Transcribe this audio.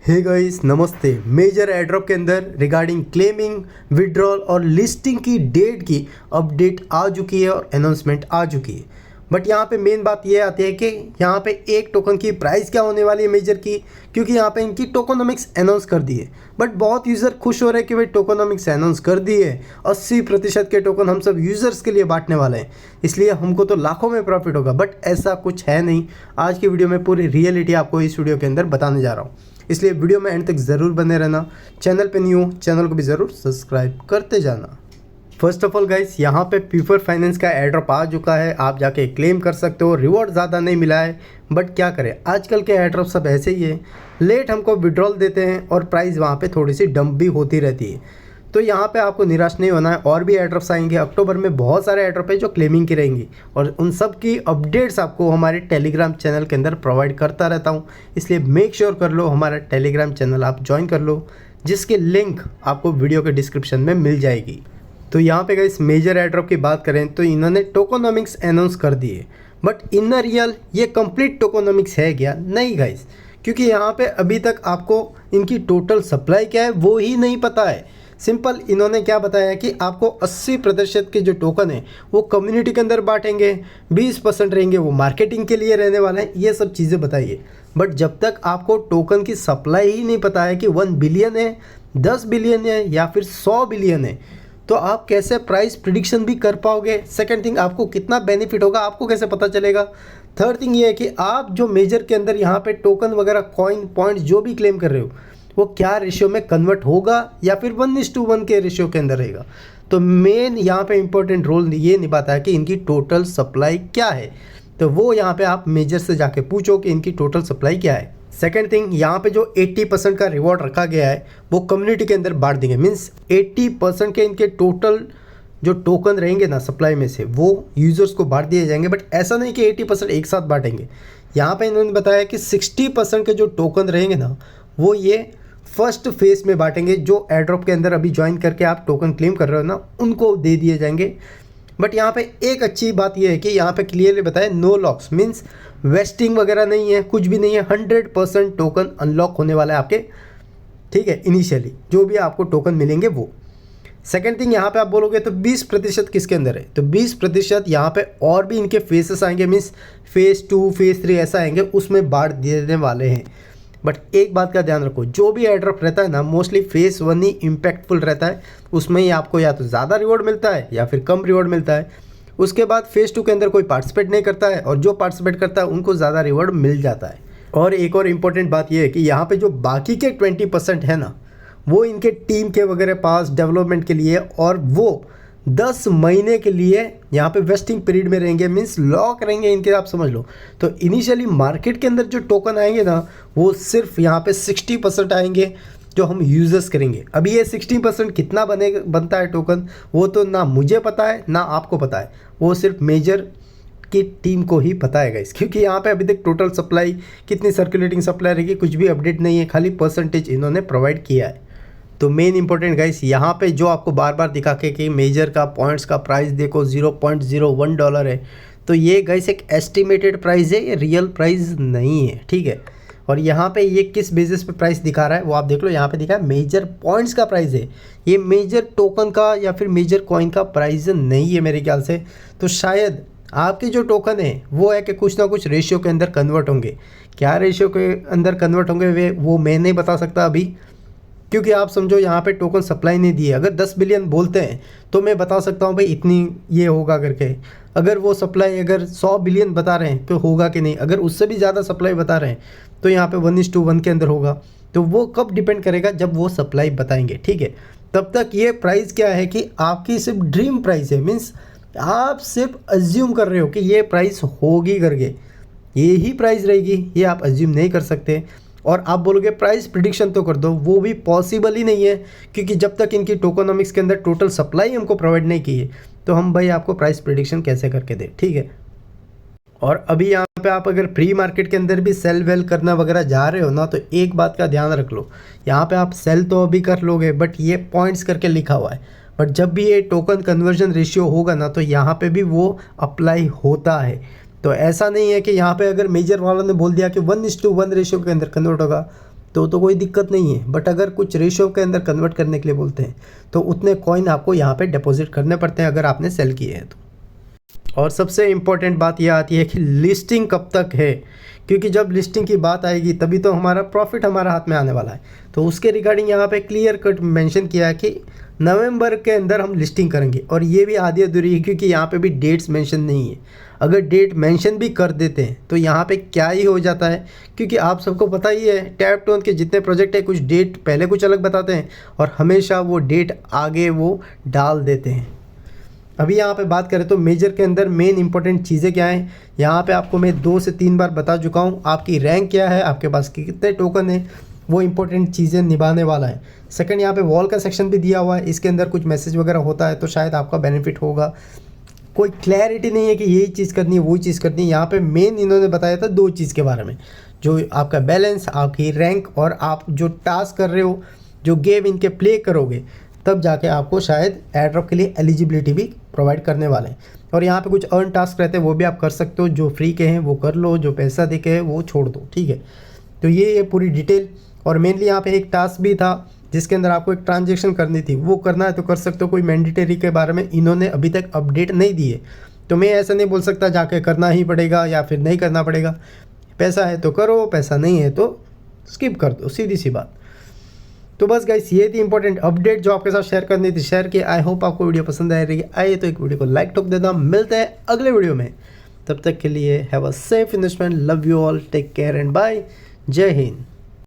Hey guys नमस्ते। Major airdrop के अंदर रिगार्डिंग क्लेमिंग, विड्रॉल और लिस्टिंग की डेट की अपडेट आ चुकी है और अनाउंसमेंट आ चुकी है। बट यहाँ पे मेन बात ये आती है कि यहाँ पे एक टोकन की प्राइस क्या होने वाली है मेजर की, क्योंकि यहाँ पे इनकी टोकोनॉमिक्स अनाउंस कर दी है। बट बहुत यूज़र खुश हो रहे हैं कि भाई टोकोनॉमिक्स अनाउंस कर दी है, 80% के टोकन हम सब यूज़र्स के लिए बांटने वाले हैं, इसलिए हमको तो लाखों में प्रॉफिट होगा। बट ऐसा कुछ है नहीं। आज की वीडियो में पूरी रियलिटी आपको इस वीडियो के अंदर बताने जा रहा हूँ, इसलिए वीडियो में एंड तक ज़रूर बने रहना। चैनल पे न्यू हो, चैनल को भी ज़रूर सब्सक्राइब करते जाना। फर्स्ट ऑफ ऑल गाइस, यहाँ पे पीपर फाइनेंस का एयरड्रॉप आ चुका है, आप जाके क्लेम कर सकते हो। रिवॉर्ड ज़्यादा नहीं मिला है, बट क्या करें, आजकल के एयरड्रॉप सब ऐसे ही है, लेट हमको विड्रॉल देते हैं और प्राइस वहाँ पे थोड़ी सी डंप भी होती रहती है। तो यहाँ पे आपको निराश नहीं होना है, और भी एयरड्रॉप्स आएंगे। अक्टूबर में बहुत सारे एयरड्रॉप है जो क्लेमिंग की रहेंगी, और उन सब की अपडेट्स आपको हमारे टेलीग्राम चैनल के अंदर प्रोवाइड करता रहता हूँ। इसलिए मेक श्योर कर लो हमारा टेलीग्राम चैनल आप ज्वाइन कर लो, जिसकी लिंक आपको वीडियो के डिस्क्रिप्शन में मिल जाएगी। तो यहाँ पे गाइस मेजर एयरड्रॉप की बात करें तो इन्होंने टोकोनॉमिक्स अनाउंस कर दी है, बट इन रियल ये कंप्लीट टोकोनॉमिक्स है क्या? नहीं गाइस, क्योंकि यहाँ पे अभी तक आपको इनकी टोटल सप्लाई क्या है वो ही नहीं पता है। सिंपल इन्होंने क्या बताया कि आपको 80% के जो टोकन है वो कम्युनिटी के अंदर बांटेंगे, 20% रहेंगे वो मार्केटिंग के लिए रहने वाले हैं, ये सब चीज़ें बताइए। बट जब तक आपको टोकन की सप्लाई ही नहीं पता है कि 1 बिलियन है, 10 बिलियन है या फिर 100 बिलियन है, तो आप कैसे प्राइस प्रिडिक्शन भी कर पाओगे? सेकंड थिंग, आपको कितना बेनिफिट होगा आपको कैसे पता चलेगा? थर्ड थिंग ये है कि आप जो मेजर के अंदर यहाँ पे टोकन वगैरह कॉइन पॉइंट्स जो भी क्लेम कर रहे हो वो क्या रेशियो में कन्वर्ट होगा या फिर 1:1 के रेशियो के अंदर रहेगा? तो मेन यहाँ पे इंपॉर्टेंट रोल ये निभाता है कि इनकी टोटल सप्लाई क्या है। तो वो यहाँ पे आप मेजर से जाके पूछो कि इनकी टोटल सप्लाई क्या है। सेकेंड थिंग, यहाँ पे जो 80% का रिवॉर्ड रखा गया है वो कम्युनिटी के अंदर बांट देंगे। मीन्स 80% के इनके टोटल जो टोकन रहेंगे ना सप्लाई में से वो यूज़र्स को बांट दिए जाएंगे। बट ऐसा नहीं कि 80% एक साथ बांटेंगे। यहाँ पे इन्होंने बताया कि 60% के जो टोकन रहेंगे ना वो ये फर्स्ट फेज में बांटेंगे। जो एयरड्रॉप के अंदर अभी ज्वाइन करके आप टोकन क्लेम कर रहे हो ना उनको दे दिए जाएंगे। बट यहाँ पे एक अच्छी बात यह है कि यहाँ पे क्लियरली बताया नो लॉक्स, मीन्स वेस्टिंग वगैरह नहीं है, कुछ भी नहीं है। 100% टोकन अनलॉक होने वाला है आपके, ठीक है, इनिशियली जो भी आपको टोकन मिलेंगे वो। सेकेंड थिंग, यहाँ पे आप बोलोगे तो 20% किसके अंदर है, तो 20% यहाँ पे और भी इनके फेसेस आएंगे, मीन्स फेज़ 2 फेज़ 3 ऐसा आएंगे, उसमें बांट देने वाले हैं। बट एक बात का ध्यान रखो, जो भी एयरड्रॉप रहता है ना मोस्टली फेज़ 1 ही इम्पैक्टफुल रहता है, उसमें ही आपको या तो ज़्यादा रिवॉर्ड मिलता है या फिर कम रिवॉर्ड मिलता है। उसके बाद फेज़ 2 के अंदर कोई पार्टिसिपेट नहीं करता है, और जो पार्टिसिपेट करता है उनको ज़्यादा रिवॉर्ड मिल जाता है। और एक और इम्पॉर्टेंट बात यह है कि यहाँ पे जो बाकी के 20% है ना वो इनके टीम के वगैरह पास डेवलपमेंट के लिए, और वो 10 महीने के लिए यहाँ पे वेस्टिंग पीरियड में रहेंगे, मीन्स लॉक रहेंगे इनके, आप समझ लो। तो इनिशियली मार्केट के अंदर जो टोकन आएंगे ना वो सिर्फ यहाँ पे 60% आएंगे जो हम यूज़र्स करेंगे। अभी ये 60% कितना बनता है टोकन वो तो ना मुझे पता है ना आपको पता है, वो सिर्फ मेजर की टीम को ही पता है गाइस, क्योंकि यहाँ पे अभी तक टोटल सप्लाई कितनी सर्कुलेटिंग सप्लाई रहेगी कुछ भी अपडेट नहीं है, खाली परसेंटेज इन्होंने प्रोवाइड किया है। तो मेन इंपॉर्टेंट गाइस, यहाँ पे जो आपको बार बार दिखा के कि मेजर का पॉइंट्स का प्राइस देखो $0.01 है, तो ये गाइस एक एस्टिमेटेड प्राइस है, ये रियल प्राइस नहीं है, ठीक है। और यहाँ पे ये किस बेसिस पे प्राइस दिखा रहा है वो आप देख लो, यहाँ पे दिखा है मेजर पॉइंट्स का प्राइस है, ये मेजर टोकन का या फिर मेजर कॉइन का प्राइस नहीं है मेरे ख्याल से। तो शायद आपके जो टोकन है वो है कि कुछ ना कुछ रेशियो के अंदर कन्वर्ट होंगे। क्या रेशियो के अंदर कन्वर्ट होंगे वो मैं नहीं बता सकता अभी, क्योंकि आप समझो यहाँ पे टोकन सप्लाई नहीं दी है। अगर 10 बिलियन बोलते हैं तो मैं बता सकता हूँ भाई इतनी ये होगा करके। अगर वो सप्लाई अगर 100 बिलियन बता रहे हैं तो होगा कि नहीं, अगर उससे भी ज़्यादा सप्लाई बता रहे हैं तो यहाँ पे 1:1 के अंदर होगा। तो वो कब डिपेंड करेगा, जब वो सप्लाई बताएंगे, ठीक है। तब तक ये प्राइस क्या है कि आपकी सिर्फ ड्रीम प्राइस है, मीन्स आप सिर्फ अज्यूम कर रहे हो कि ये प्राइस होगी करके, ये ही प्राइस रहेगी, ये आप अज्यूम नहीं कर सकते। और आप बोलोगे प्राइस प्रिडिक्शन तो कर दो, वो भी पॉसिबल ही नहीं है, क्योंकि जब तक इनकी टोकोनॉमिक्स के अंदर टोटल सप्लाई हमको प्रोवाइड नहीं की है तो हम भाई आपको प्राइस प्रिडिक्शन कैसे करके दें, ठीक है। और अभी यहाँ पे आप अगर प्री मार्केट के अंदर भी सेल वेल करना वगैरह जा रहे हो ना, तो एक बात का ध्यान रख लो, यहाँ पे आप सेल तो अभी कर लोगे बट ये पॉइंट्स करके लिखा हुआ है, बट जब भी ये टोकन कन्वर्जन रेशियो होगा ना तो यहाँ पे भी वो अप्लाई होता है। तो ऐसा नहीं है कि यहाँ पे अगर मेजर वालों ने बोल दिया कि 1:1 रेशियो के अंदर कन्वर्ट होगा तो कोई दिक्कत नहीं है। बट अगर कुछ रेशियो के अंदर कन्वर्ट करने के लिए बोलते हैं तो उतने कॉइन आपको यहाँ पे डिपॉजिट करने पड़ते हैं अगर आपने सेल किए हैं तो। और सबसे इम्पोर्टेंट बात यह आती है कि लिस्टिंग कब तक है, क्योंकि जब लिस्टिंग की बात आएगी तभी तो हमारा प्रॉफिट हमारा हाथ में आने वाला है। तो उसके रिगार्डिंग यहाँ पे क्लियर कट मेंशन किया है कि नवंबर के अंदर हम लिस्टिंग करेंगे। और ये भी आधी अधूरी है क्योंकि यहाँ पे भी डेट्स मेंशन नहीं है। अगर डेट मेंशन भी कर देते हैं तो यहाँ पे क्या ही हो जाता है, क्योंकि आप सबको पता ही है टैप टोन के जितने प्रोजेक्ट है कुछ डेट पहले कुछ अलग बताते हैं और हमेशा वो डेट आगे वो डाल देते हैं। अभी यहाँ पे बात करें तो मेजर के अंदर मेन इंपॉर्टेंट चीज़ें क्या हैं, यहाँ पे आपको मैं 2 से 3 बार बता चुका हूँ। आपकी रैंक क्या है, आपके पास कितने टोकन है, वो इंपॉर्टेंट चीज़ें निभाने वाला है। सेकंड, यहाँ पे वॉल का सेक्शन भी दिया हुआ है, इसके अंदर कुछ मैसेज वगैरह होता है तो शायद आपका बेनिफिट होगा। कोई क्लैरिटी नहीं है कि यही चीज़ करनी है वही चीज़ करनी है। यहाँ पे मेन इन्होंने बताया था 2 चीज़ के बारे में, जो आपका बैलेंस, आपकी रैंक और आप जो टास्क कर रहे हो, जो गेम इनके प्ले करोगे, तब जाके आपको शायद एयर ड्रॉप के लिए एलिजिबिलिटी भी प्रोवाइड करने वाले हैं। और यहाँ पे कुछ अर्न टास्क रहते हैं वो भी आप कर सकते हो, जो फ्री के हैं वो कर लो, जो पैसा दे के है वो छोड़ दो, ठीक है। तो ये पूरी डिटेल। और मेनली यहाँ पे एक टास्क भी था जिसके अंदर आपको एक ट्रांजेक्शन करनी थी, वो करना है तो कर सकते हो। कोई मैंडेटरी के बारे में इन्होंने अभी तक अपडेट नहीं दी है, तो मैं ऐसा नहीं बोल सकता जाके करना ही पड़ेगा या फिर नहीं करना पड़ेगा। पैसा है तो करो, पैसा नहीं है तो स्किप कर दो, सीधी सी बात। तो बस गाइस ये थी इंपॉर्टेंट अपडेट जो आपके साथ शेयर करनी थी, शेयर की। आई होप आपको वीडियो पसंद आ रही है। आइए तो एक वीडियो को लाइक ठोक देना। मिलते हैं अगले वीडियो में, तब तक के लिए have a safe investment. Love you all, take care and bye. जय हिंद।